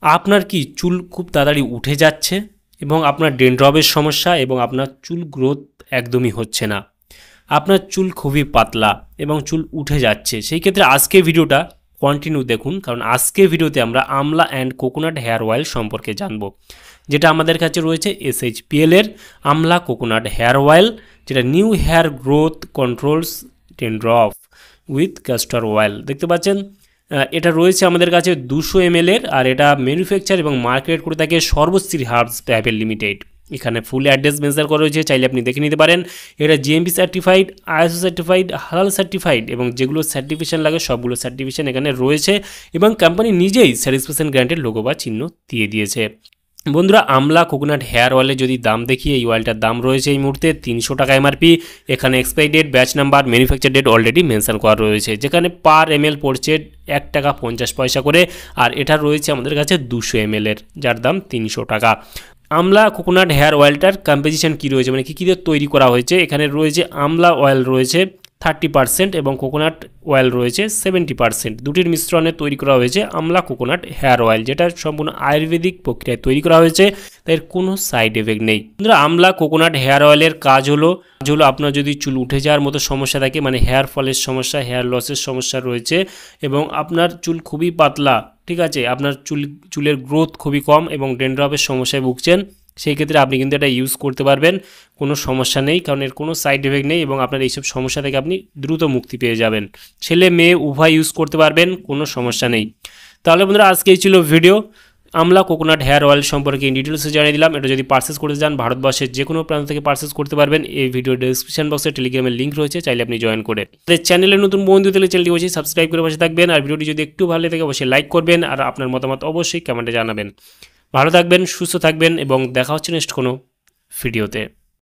আপনার কি চুল খুব তাড়াতাড়ি উঠে যাচ্ছে এবং আপনার ড্যান্ড্রফের সমস্যা এবং আপনার চুল গ্রোথ একদমই হচ্ছে না, আপনার চুল খুবই পাতলা এবং চুল উঠে যাচ্ছে, সেই ক্ষেত্রে আজকের ভিডিওটা কন্টিনিউ দেখুন, কারণ আজকের ভিডিওতে আমরা আমলা অ্যান্ড কোকোনাট হেয়ার অয়েল সম্পর্কে জানব, যেটা আমাদের কাছে রয়েছে SHPL এর আমলা কোকোনাট হেয়ার অয়েল, যেটা new hair growth controls dandruff with castor oil. দেখতে পাচ্ছেন এটা রয়েছে আমাদের কাছে 200 ml এর, আর এটা ম্যানুফ্যাকচার এবং মার্কেট করে থাকে সর্বশ্রী হার্বস প্রাইভেট লিমিটেড। এখানে ফুল অ্যাড্রেস মেনশন করা রয়েছে, চাইলে আপনি দেখে নিতে পারেন। এটা GMP সার্টিফাইড, ISO সার্টিফাইড, হালাল সার্টিফাইড এবং যেগুলো সার্টিফিকেশন লাগে সবগুলো সার্টিফিকেশন এখানে রয়েছে এবং কোম্পানি নিজেই স্যাটিসফ্যাকশন গ্যারান্টির লোগো বা চিহ্ন দিয়ে দিয়েছে। বন্ধুরা, আমলা কোকোনাট হেয়ার অয়েলের যদি দাম দেখি, এই অয়েলটার দাম রয়েছে এই মুহূর্তে 300 টাকা MRP। এখানে expiry date, batch number, manufacture date already mention করা রয়েছে, যেখানে পার ml পড়ছে 1 টাকা 50 পয়সা করে, আর এটা রয়েছে আমাদের কাছে 200 ml এর, যার দাম 300 টাকা। আমলা কোকোনাট হেয়ার অয়েলটার কম্পোজিশন কী রয়েছে, মানে কী কী দিয়ে তৈরি করা হয়েছে, এখানে রয়েছে আমলা অয়েল রয়েছে 30% এবং কোকোনাট অয়েল রয়েছে 70%, দুটির মিশ্রণে তৈরি করা হয়েছে আমলা কোকোনাট হেয়ার অয়েল, যেটা সম্পূর্ণ আয়ুর্বেদিক প্রক্রিয়ায় তৈরি করা হয়েছে, তাই এর কোনো সাইড এফেক্ট নেই। বন্ধুরা, আমলা কোকোনাট হেয়ার অয়েলের কাজ হলো আপনার যদি চুল উঠে যাওয়ার মতো সমস্যা থাকে, মানে হেয়ার ফলের সমস্যা, হেয়ার লসের সমস্যা রয়েছে এবং আপনার চুল খুবই পাতলা, ঠিক আছে, আপনার চুলের গ্রোথ খুবই কম এবং ড্যান্ড্রফের সমস্যায় ভুগছেন, সেই ক্ষেত্রে আপনি কিন্তু এটা ইউজ করতে পারবেন, কোনো সমস্যা নেই, কারণ এর কোনো সাইড এফেক্ট নেই এবং আপনার এইসব সমস্যা থেকে আপনি দ্রুত মুক্তি পেয়ে যাবেন। ছেলে মেয়ে উভয় ইউজ করতে পারবেন, কোনো সমস্যা নেই। তাহলে বন্ধুরা, আজকে এই ছিল ভিডিও আমলা কোকোনাট হেয়ার অয়েল সম্পর্কে ইন ডিটেলসে জানিয়ে দিলাম। এটা যদি পারচেস করতে চান ভারতবর্ষের যে কোনো প্রান্ত থেকে পারচেস করতে পারবেন। এই ভিডিও ডেসক্রিপশন বক্সে টেলিগ্রামের লিঙ্ক রয়েছে, চাইলে আপনি জয়েন করে। চ্যানেলে নতুন বন্ধু তাহলে চ্যানেলটি অবশ্যই সাবস্ক্রাইব করে পাশে থাকবেন, আর ভিডিওটি যদি একটু ভালো লাগে অবশ্যই লাইক করবেন, আর আপনার মতামত অবশ্যই কমেন্টে জানাবেন। ভালো থাকবেন, সুস্থ থাকবেন এবং দেখা হচ্ছে নেক্সট কোনো ভিডিওতে।